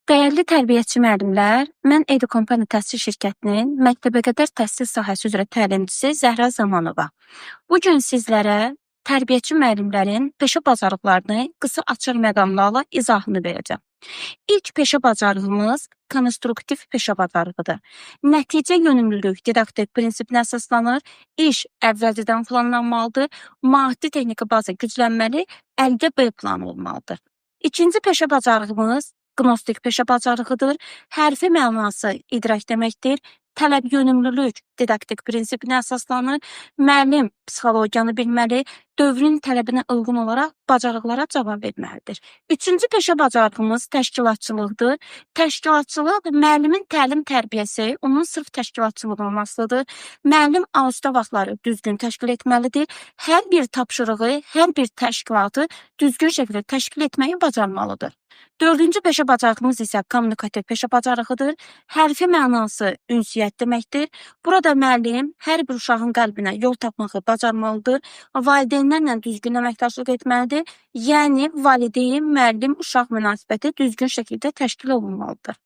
Dəyərli tərbiyəçi müəllimlər, mən Edukompaniya Təhsil Şirkətinin məktəbəqədər təhsil sahəsi üzrə təlimçisi Zəhra Zamanova. Bu gün sizlərə tərbiyəçi müəllimlərin peşə bacarıqlarını qısa açıq məqamlarla izahını verəcəm. İlk peşə bacarığımız konstruktiv peşə bacarığıdır. Nəticə yönümlülük didaktik prinsipinə əsaslanır, iş əvvəlcədən planlanmalıdır, maddi texniki baza güclənməli, əldə B planı olmalıdır. İkinci peşə bacarığımız qnostik peşə bacarığıdır. Hərfi mənası idrak deməkdir. Tələb yönümlülük didaktik prinsipinə əsaslanır. Müəllim psixologiyanı bilməli, dövrün tələbinə uyğun olaraq bacarıqlara cavab verməlidir. Üçüncü peşə bacarığımız təşkilatçılıqdır. Təşkilatçılıq müəllimin təlim tərbiyəsi, onun sırf təşkilatçılığından asılıdır. Müəllim asudə vaxtları düzgün təşkil etməlidir. Hər bir tapşırığı, hər bir təşkilatı düzgün şəkildə təşkil etməyi bacarmalıdır. Dördüncü peşə bacarığımız isə kommunikativ peşə bacarığıdır. Hərfi mənası ünsiyyət deməkdir. Burada müəllim hər bir uşağın qəlbinə yol tapmağı bacarmalıdır. Valideynlərlə düzgün əməkdaşlıq etməlidir. Yəni, valideyn, müəllim, uşaq münasibəti düzgün şəkildə təşkil olunmalıdır.